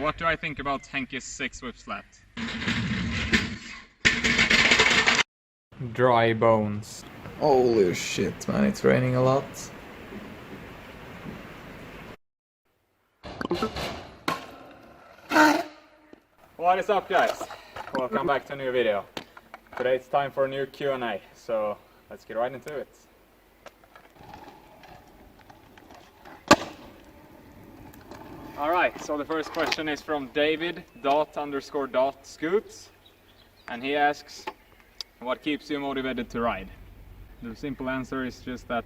what do I think about Henkes 6 whip slat? Dry bones. Holy shit, man, it's raining a lot. What is up, guys? Welcome back to a new video. Today it's time for a new Q&A, so let's get right into it. Alright, so the first question is from David._.scoots, and he asks, what keeps you motivated to ride? The simple answer is just that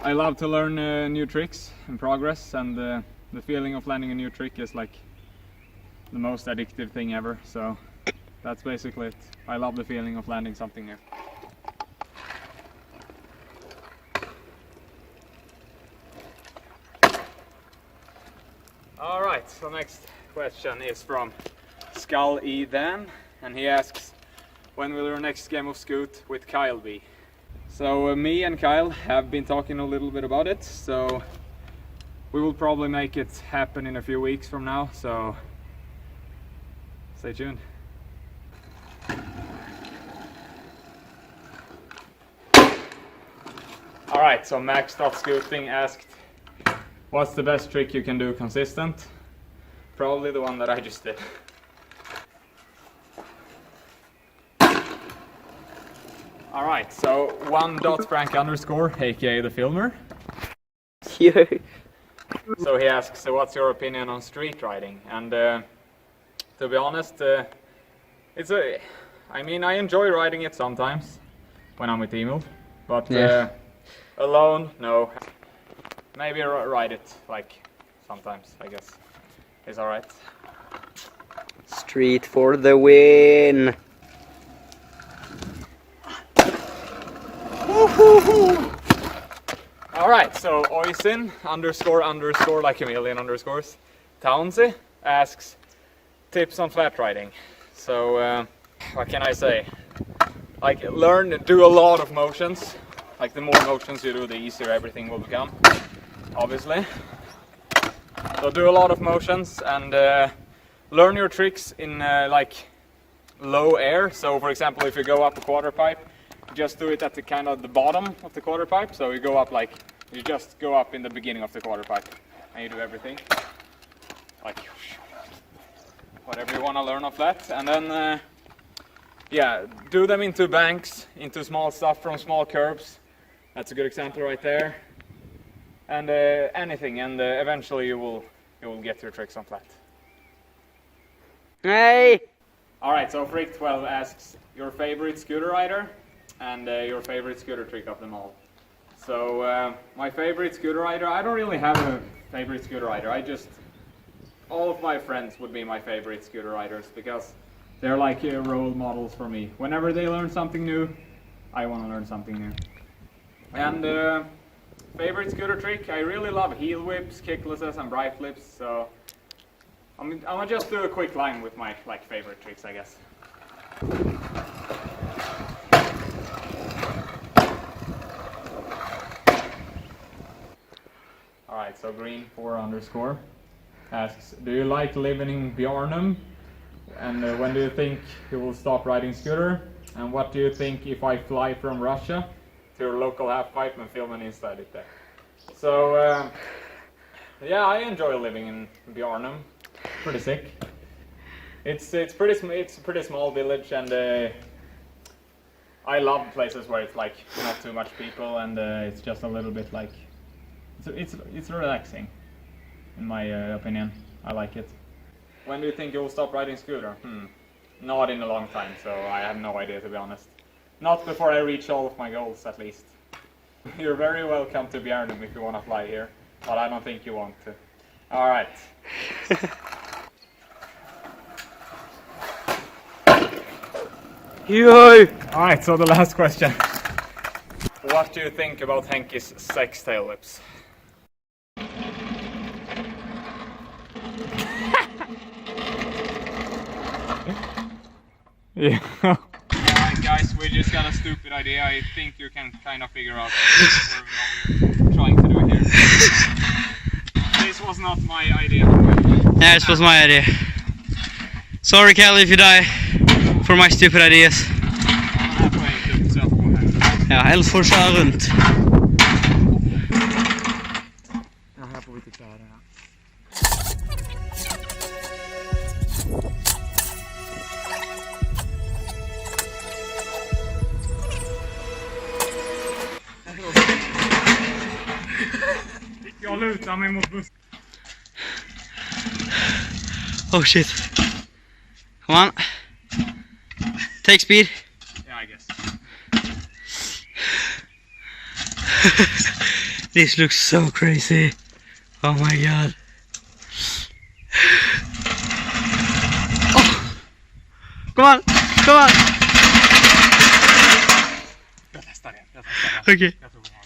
I love to learn new tricks and progress, and the feeling of landing a new trick is like the most addictive thing ever, so that's basically it. I love the feeling of landing something new. Alright, so next question is from Skull E Dan, and he asks, when will your next game of Scoot with Kyle be? So me and Kyle have been talking a little bit about it, so we will probably make it happen in a few weeks from now, so stay tuned. Alright, so Max.Scooting asked, what's the best trick you can do consistent? Probably the one that I just did. Alright, so one.frank_, aka the filmer. Yeah. So he asks, so what's your opinion on street riding? And to be honest, I enjoy riding it sometimes when I'm with Emil, but alone, no. Maybe ride it like sometimes, I guess. It's alright. Street for the win! Alright, so Oisin __ like a million underscores Townsy asks tips on flat riding. So what can I say? Like do a lot of motions. Like the more motions you do, the easier everything will become, obviously. So do a lot of motions and learn your tricks in like low air. So for example, if you go up a quarter pipe, just do it at the kind of the bottom of the quarter pipe. So you go up like, you just go up in the beginning of the quarter pipe and you do everything. Like whatever you want to learn of that. And then yeah, do them into banks, into small stuff from small curbs. That's a good example right there. And anything, and eventually you will get your tricks on flat. Hey! Alright, so Freak12 asks your favorite scooter rider and your favorite scooter trick of them all. So my favorite scooter rider, I don't really have a favorite scooter rider. All of my friends would be my favorite scooter riders because they're like role models for me. Whenever they learn something new, I want to learn something new. And favorite scooter trick, I really love heel whips, kicklesses and bright flips, so I'm gonna just do a quick line with my favorite tricks, I guess. Alright, so Green4_ asks, do you like living in Bjornum? And when do you think you will stop riding scooter? And what do you think if I fly from Russia to your local half pipe and film an inside it there? So yeah, I enjoy living in Bjornum. Pretty sick. It's a pretty small village, and I love places where it's like not too much people, and it's just a little bit like it's relaxing, in my opinion. I like it. When do you think you will stop riding scooter? Not in a long time, so I have no idea, to be honest. Not before I reach all of my goals, at least. You're very welcome to Björnum if you want to fly here, but I don't think you want to. Alright. Yo! Alright, so the last question. What do you think about Henkes 6 tail whips? Yeah. Alright guys, we just got a stupid idea. I think you can kind of figure out what we're trying to do here. This was not my idea. Yeah, it was my idea. Sorry, Kalle, if you die for my stupid ideas. Ja, ellers får du kjøre rundt. Ja, her får vi ikke kjøre, ja. Jag lutar mig mot bussen. Oh shit. Come on. Take speed. Yeah, I guess. This looks so crazy. Oh my god. Oh. Come on. Come on. Jag testar det. Okay. Jag tror vi har.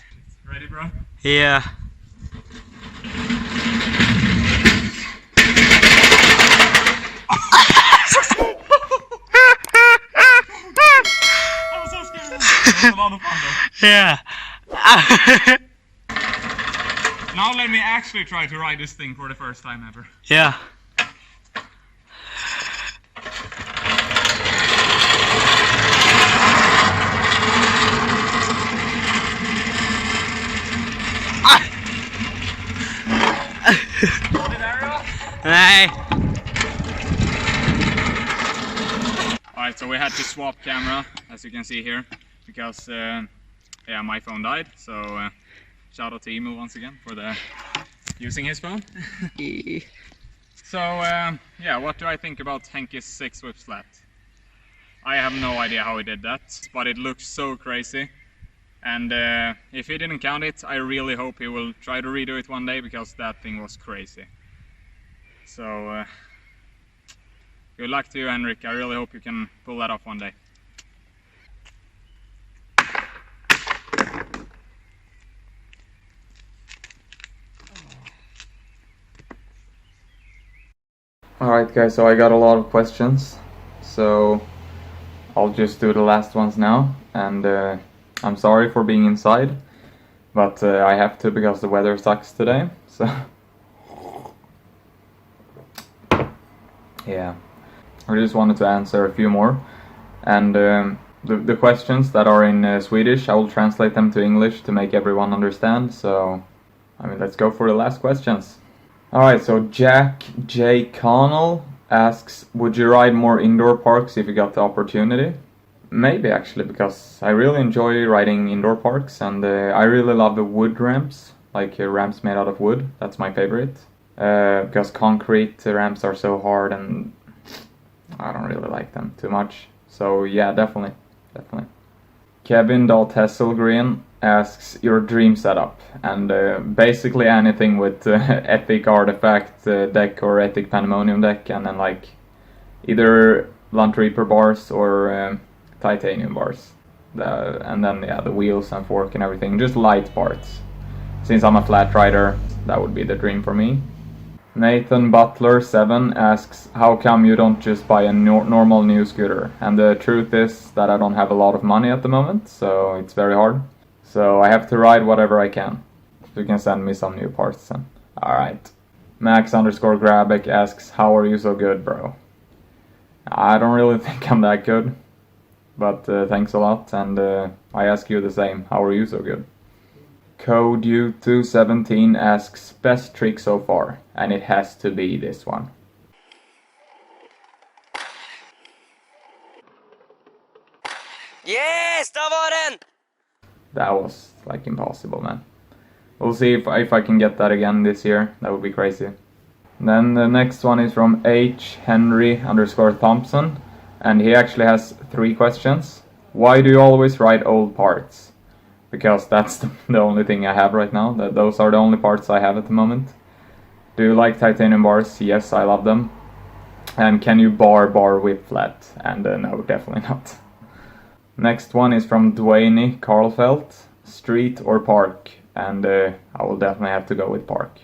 Ready, bro? Yeah. I was so scared. That was a lot of fun though. Yeah. Now let me actually try to ride this thing for the first time ever. Yeah. Nej. Alright, so we had to swap camera, as you can see here, because yeah, my phone died. So shout out to Emil once again for using his phone. So yeah, what do I think about Henkes 6 whip slat? I have no idea how he did that, but it looks so crazy. And if he didn't count it, I really hope he will try to redo it one day, because that thing was crazy. So good luck to you, Henrik. I really hope you can pull that off one day. Alright guys, so I got a lot of questions, so I'll just do the last ones now, and I'm sorry for being inside, but I have to because the weather sucks today, so yeah. I just wanted to answer a few more, and the questions that are in Swedish, I will translate them to English to make everyone understand, so I mean, let's go for the last questions. Alright, so Jack J. Connell asks, would you ride more indoor parks if you got the opportunity? Maybe actually, because I really enjoy riding indoor parks, and I really love the wood ramps, like ramps made out of wood. That's my favorite. Because concrete ramps are so hard and I don't really like them too much. So yeah, definitely. Kevin Daltesselgren asks your dream setup, and basically anything with Epic Artifact deck or Epic Pandemonium deck, and then like either Blunt Reaper bars or titanium bars, and then yeah, the wheels and fork and everything, just light parts. Since I'm a flat rider, that would be the dream for me. Nathan Butler 7 asks, how come you don't just buy a normal new scooter? And the truth is that I don't have a lot of money at the moment, so it's very hard. So I have to ride whatever I can. You can send me some new parts then. Alright. Max_Grabek asks, how are you so good, bro? I don't really think I'm that good, but thanks a lot, and I ask you the same, how are you so good? Code U217 asks, best trick so far, and it has to be this one. Yes, där var den! That was like impossible, man. We'll see if I can get that again this year. That would be crazy. Then the next one is from Henry_Thompson, and he actually has 3 questions. Why do you always ride old parts? Because that's the only thing I have right now. Those are the only parts I have at the moment. Do you like titanium bars? Yes, I love them. And can you bar whip flat? And no, definitely not. Next one is from Dwayne Carlfelt. Street or park? And I will definitely have to go with park.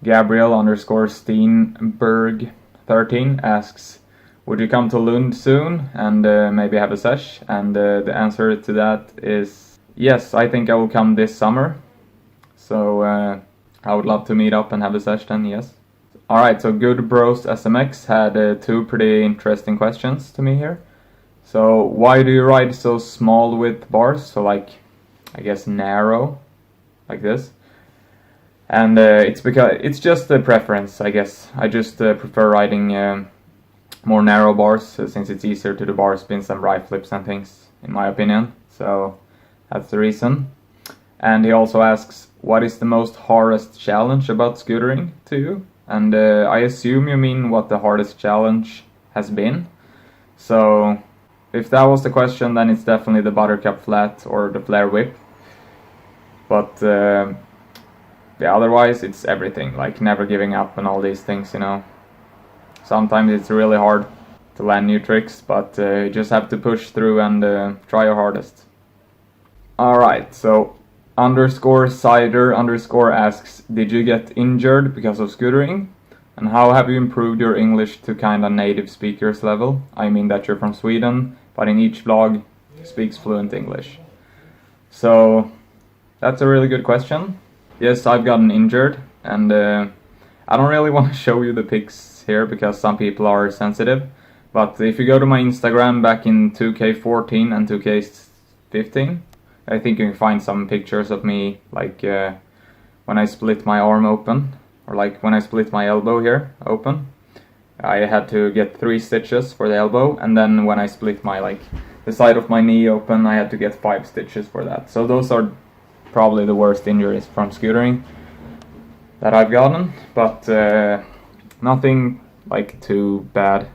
Gabriel_Steenberg13 asks, would you come to Lund soon and maybe have a sesh? And the answer to that is yes, I think I will come this summer. So I would love to meet up and have a sesh then, yes. Alright, so Good Bros SMX had 2 pretty interesting questions to me here. So, why do you ride so small with bars? So like, I guess narrow, like this. And it's because it's just a preference, I guess. I just prefer riding more narrow bars since it's easier to do bar spins and right flips and things, in my opinion. So that's the reason. And he also asks, what is the most hardest challenge about scootering to you? And I assume you mean what the hardest challenge has been. So if that was the question, then it's definitely the buttercup flat or the flare whip. But yeah, otherwise it's everything, like never giving up and all these things, you know. Sometimes it's really hard to land new tricks, but you just have to push through and try your hardest. Alright, so _cider_ asks, did you get injured because of scootering? And how have you improved your English to kinda native speakers level? I mean that you're from Sweden, but in each vlog speaks fluent English. So that's a really good question. Yes, I've gotten injured, and I don't really want to show you the pics here because some people are sensitive. But if you go to my Instagram back in 2K14 and 2K15, I think you can find some pictures of me, like when I split my arm open, or like when I split my elbow here open. I had to get 3 stitches for the elbow, and then when I split my, like, the side of my knee open, I had to get 5 stitches for that. So those are probably the worst injuries from scootering that I've gotten, but nothing like too bad.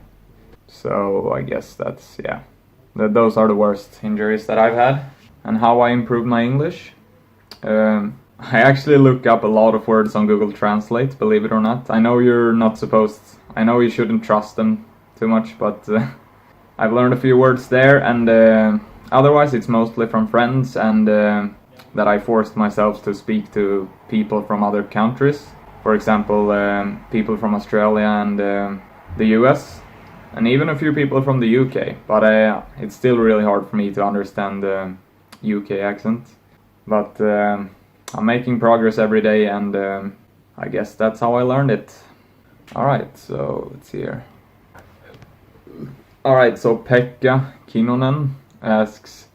So I guess that's, yeah, those are the worst injuries that I've had. And how I improve my English? I actually look up a lot of words on Google Translate, believe it or not. I know you're not supposed, I know you shouldn't trust them too much, but I've learned a few words there, and otherwise it's mostly from friends and that I forced myself to speak to people from other countries. For example, people from Australia and the US, and even a few people from the UK. But it's still really hard for me to understand the UK accent. But I'm making progress every day, and I guess that's how I learned it. Alright, so let's see here. Alright, so Pekka Kinnunen asks,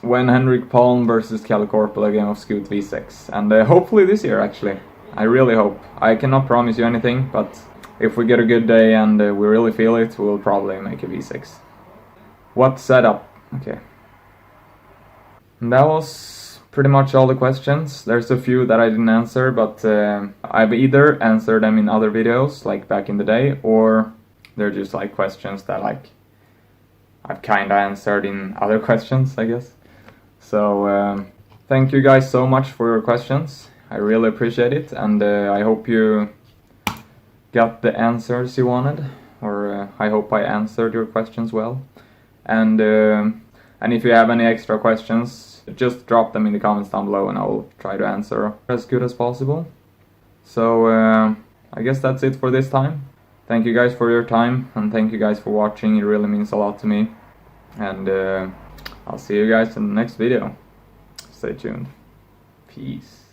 when Henrik Palm versus Kalle Korpela game of Scoot V6, and hopefully this year actually. I really hope. I cannot promise you anything, but if we get a good day and we really feel it, we'll probably make a V6. What setup? Okay. And that was pretty much all the questions. There's a few that I didn't answer, but I've either answered them in other videos, like back in the day, or they're just like questions that like I've kinda answered in other questions, I guess. So thank you guys so much for your questions. I really appreciate it, and I hope you got the answers you wanted, or I hope I answered your questions well. And if you have any extra questions, just drop them in the comments down below and I will try to answer as good as possible. So I guess that's it for this time. Thank you guys for your time, and thank you guys for watching. It really means a lot to me. And I'll see you guys in the next video. Stay tuned. Peace.